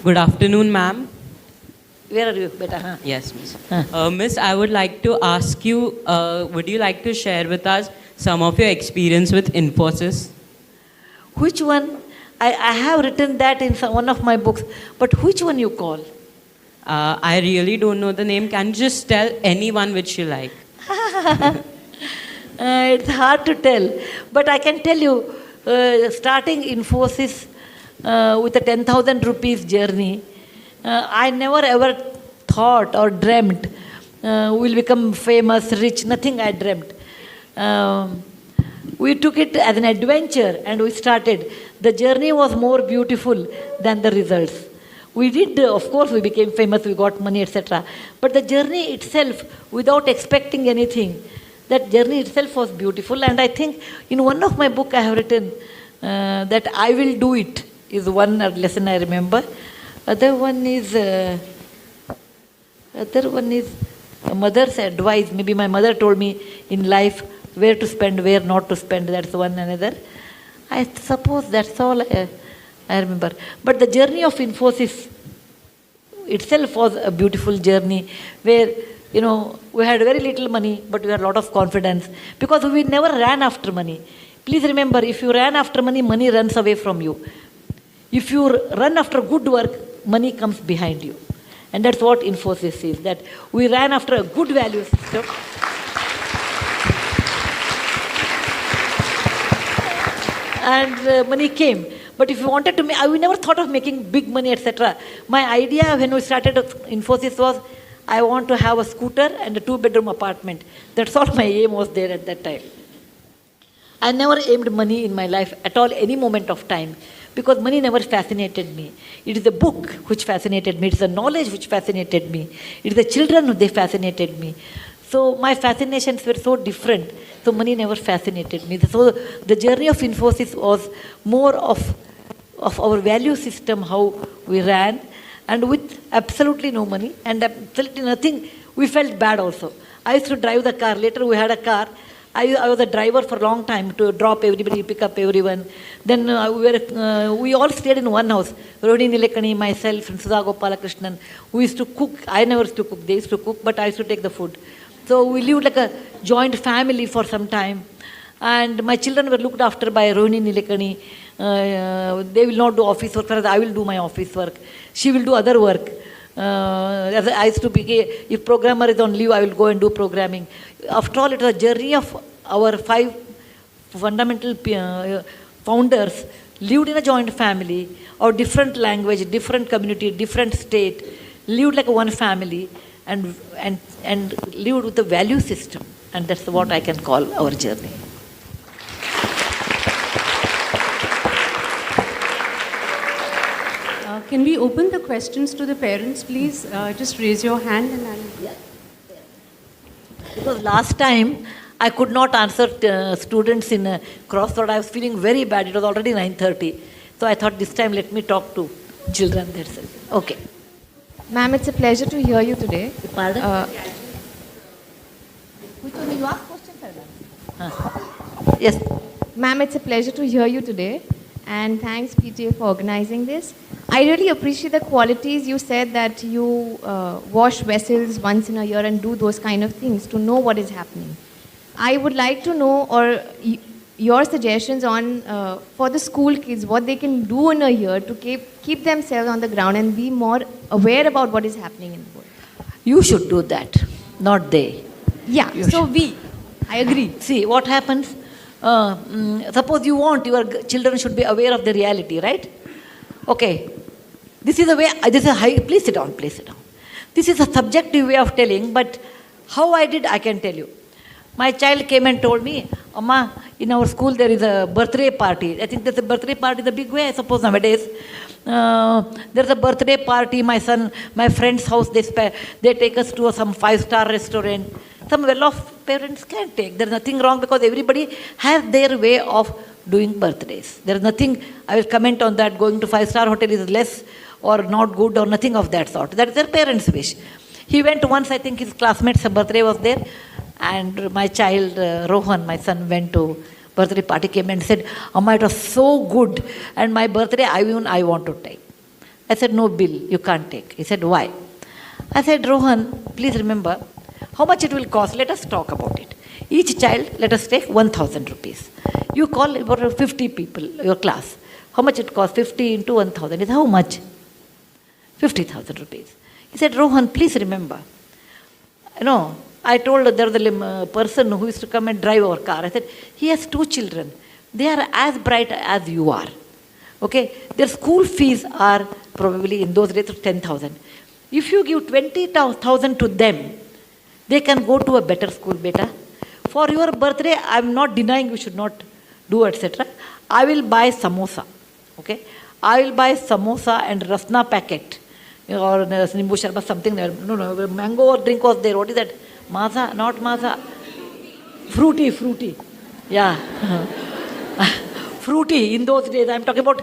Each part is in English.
Good afternoon, ma'am. Where are you, beta? Huh? Yes, miss. Huh. Miss, I would like to ask you, would you like to share with us some of your experience with Infosys? Which one? I have written that in one of my books, but which one you call? I really don't know the name. Can you just tell anyone which you like? It's hard to tell, but I can tell you, starting Infosys with a 10,000 rupees journey, I never ever thought or dreamt we'll become famous, rich, nothing I dreamt. We took it as an adventure and we started. The journey was more beautiful than the results. We did, of course, we became famous, we got money, etc. But the journey itself, without expecting anything, that journey itself was beautiful. And I think in one of my book I have written that I will do it is one lesson I remember. Other one is a mother's advice. Maybe my mother told me in life where to spend, where not to spend. That's one another. I suppose that's all I remember. But the journey of Infosys itself was a beautiful journey where, you know, we had very little money, but we had a lot of confidence because we never ran after money. Please remember, if you ran after money, money runs away from you. If you run after good work, money comes behind you. And that's what Infosys is, that we ran after a good value system. And money came. But if you wanted to make, we never thought of making big money, etc. My idea when we started Infosys was, I want to have a scooter and a 2-bedroom apartment. That's all my aim was there at that time. I never aimed money in my life at all, any moment of time, because money never fascinated me. It is the book which fascinated me. It is the knowledge which fascinated me. It is the children who they fascinated me. So my fascinations were so different. So money never fascinated me. So the journey of Infosys was more of our value system, how we ran, and with absolutely no money and absolutely nothing, we felt bad also. I used to drive the car. Later we had a car. I was a driver for a long time to drop everybody, pick up everyone. Then we all stayed in one house. Rohini Nilekani, myself, and Sudha Gopalakrishnan. We used to cook. I never used to cook. They used to cook, but I used to take the food. So we lived like a joint family for some time. And my children were looked after by Rohini Nilekani. They will not do office work, whereas I will do my office work. She will do other work. As I used to be, if programmer is on leave, I will go and do programming. After all, it was a journey of our 5 fundamental founders lived in a joint family, or different language, different community, different state, lived like one family, and lived with a value system. And that's what I can call our journey. Can we open the questions to the parents, please? Just raise your hand and I'll... Yeah. Because last time I could not answer students in a crossroad. I was feeling very bad. It was already 9:30. So I thought this time let me talk to children. That's it. Okay. Ma'am, it's a pleasure to hear you today. Pardon? Which one you ask question? Yes. Ma'am, it's a pleasure to hear you today. And thanks, PTA, for organizing this. I really appreciate the qualities you said, that you wash vessels once in a year and do those kind of things to know what is happening. I would like to know, or your suggestions on for the school kids, what they can do in a year to keep themselves on the ground and be more aware about what is happening in the world. You should do that, not they. Yeah, I agree. See, what happens? Suppose you want your children should be aware of the reality, right? Okay. This is a way, please sit down, please sit down. This is a subjective way of telling, but how I did, I can tell you. My child came and told me, Amma, in our school there is a birthday party. I think there's a birthday party in a big way, I suppose, nowadays. There's a birthday party, my friend's house, they take us to some 5-star restaurant. Some well-off parents can take. There's nothing wrong, because everybody has their way of doing birthdays. There's nothing, I will comment on that, going to 5-star hotel is less or not good or nothing of that sort. That's their parents' wish. He went once, I think his classmate's birthday was there, and my child, Rohan, my son, went to birthday party, came and said, Amma, it was so good, and my birthday, I want to take. I said, no bill, you can't take. He said, why? I said, Rohan, please remember how much it will cost. Let us talk about it. Each child, let us take 1,000 rupees. You call about 50 people, your class. How much it costs? 50 into 1,000 is how much? 50,000 rupees. He said, Rohan, please remember. I told there was a person who used to come and drive our car. I said, he has 2 children. They are as bright as you are. Okay? Their school fees are probably in those days 10,000. If you give 20,000 to them, they can go to a better school, beta. For your birthday, I am not denying you should not do, etc. I will buy samosa. Okay? I will buy samosa and rasna packet. Or nimbu sharbat, something there. No, mango drink was there. What is that? Maza, not maza. Fruity. Yeah. Fruity in those days. I am talking about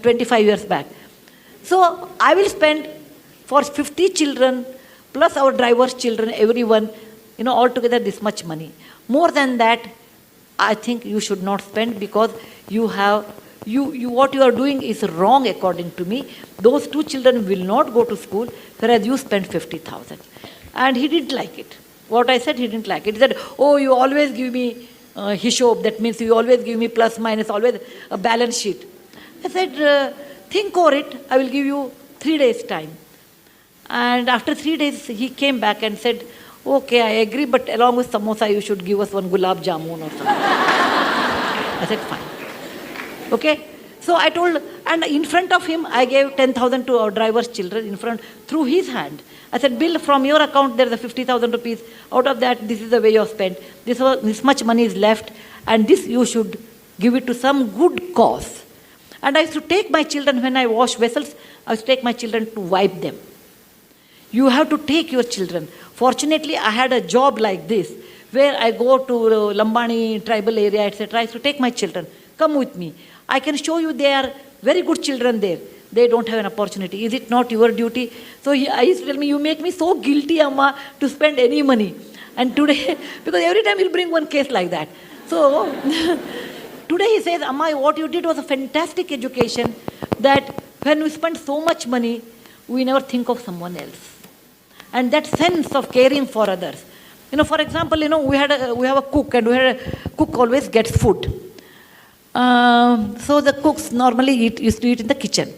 25 years back. So I will spend for 50 children plus our driver's children, everyone, altogether this much money. More than that, I think you should not spend, because what you are doing is wrong according to me. Those 2 children will not go to school, whereas you spend 50,000. And he didn't like it. What I said, he didn't like it. He said, oh, you always give me hishob. That means you always give me plus, minus, always a balance sheet. I said, think over it. I will give you 3 days time. And after 3 days, he came back and said, okay, I agree, but along with samosa, you should give us 1 gulab jamun or something. I said, fine. Okay? So I told, and in front of him, I gave 10,000 to our driver's children through his hand. I said, Bill, from your account, there is 50,000 rupees. Out of that, this is the way you have spent. This much money is left, and this you should give it to some good cause. And I used to take my children, when I wash vessels, I used to take my children to wipe them. You have to take your children. Fortunately, I had a job like this, where I go to Lambani tribal area, etc. I used to take my children. Come with me. I can show you they are very good children there. They don't have an opportunity. Is it not your duty? So I used to tell me, you make me so guilty, Amma, to spend any money. And today, because every time he'll bring one case like that. So today he says, Amma, what you did was a fantastic education, that when we spend so much money, we never think of someone else. And that sense of caring for others. For example, we have a cook, and a cook always gets food. So the cooks normally used to eat in the kitchen.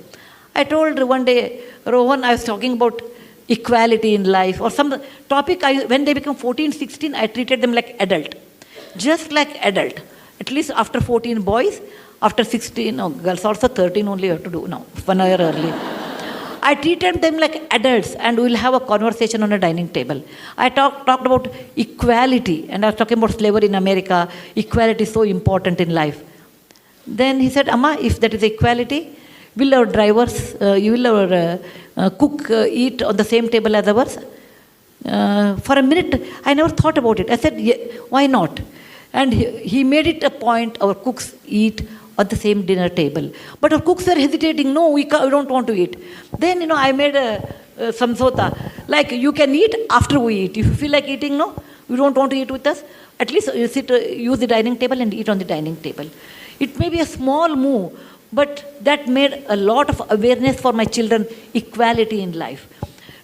I told one day, Rohan, I was talking about equality in life, or some topic, when they become 14, 16, I treated them like adult. Just like adult. At least after 14 boys, after 16, girls also 13 only you have to do now, 1 year early. I treated them like adults, and we'll have a conversation on a dining table. I talked about equality, and I was talking about slavery in America. Equality is so important in life. Then he said, Amma, if that is equality, will our drivers, will our cook eat on the same table as ours? For a minute, I never thought about it. I said, yeah, why not? And he made it a point, our cooks eat at the same dinner table. But our cooks were hesitating, no, we don't want to eat. Then, I made a samsota, like you can eat after we eat. If you feel like eating, no, you don't want to eat with us, at least you use the dining table and eat on the dining table. It may be a small move, but that made a lot of awareness for my children, equality in life.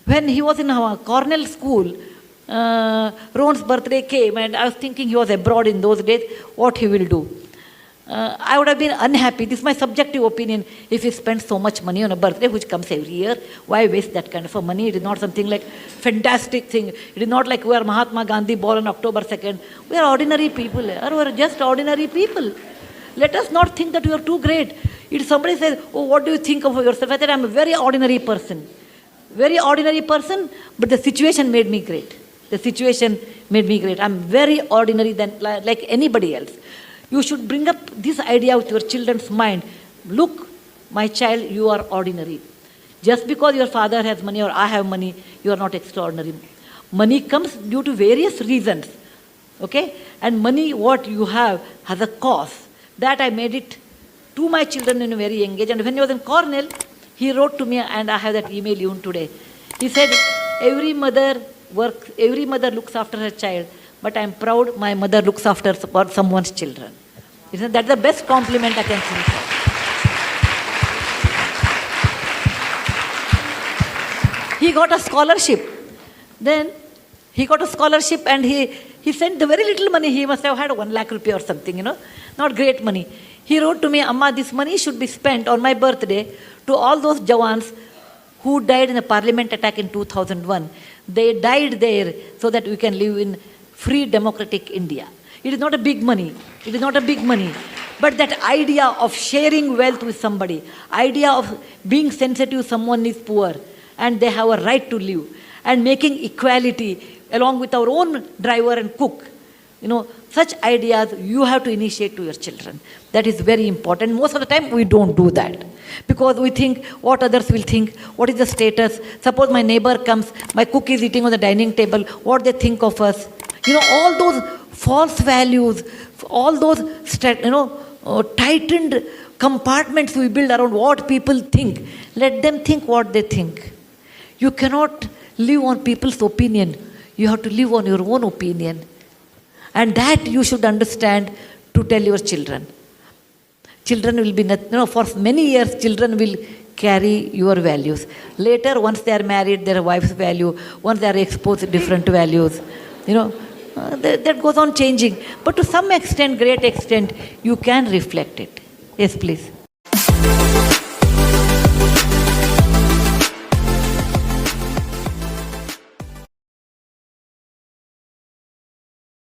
When he was in Cornell school, Ron's birthday came, and I was thinking he was abroad in those days, what he will do. I would have been unhappy, this is my subjective opinion, if he spends so much money on a birthday which comes every year. Why waste that kind of money? It is not something like fantastic thing. It is not like we are Mahatma Gandhi born on October 2nd. We are ordinary people, or we are just ordinary people. Let us not think that we are too great. If somebody says, oh, what do you think of yourself? I said, I'm a very ordinary person. Very ordinary person, but the situation made me great. The situation made me great. I'm very ordinary than like anybody else. You should bring up this idea with your children's mind. Look, my child, you are ordinary. Just because your father has money or I have money, you are not extraordinary. Money comes due to various reasons. Okay? And money, what you have, has a cost. That I made it to my children in a very young age. And when he was in Cornell, he wrote to me, and I have that email even today. He said, every mother looks after her child, but I'm proud my mother looks after someone's children. That's the best compliment I can think of. he got a scholarship. Then he got a scholarship and he sent the very little money. He must have had 1 lakh rupee or something, not great money. He wrote to me, Amma, this money should be spent on my birthday to all those Jawans who died in the parliament attack in 2001. They died there so that we can live in free democratic India. It is not a big money. It is not a big money. But that idea of sharing wealth with somebody, idea of being sensitive someone is poor and they have a right to live, and making equality along with our own driver and cook, such ideas you have to initiate to your children. That is very important. Most of the time we don't do that because we think what others will think, what is the status. Suppose my neighbor comes, my cook is eating on the dining table, what they think of us. All those false values, all those tightened compartments we build around what people think. Let them think what they think. You cannot live on people's opinion. You have to live on your own opinion. And that you should understand to tell your children. Children will be, for many years, children will carry your values. Later, once they are married, their wife's value, once they are exposed to different values, that goes on changing. But to some extent, great extent, you can reflect it. Yes, please.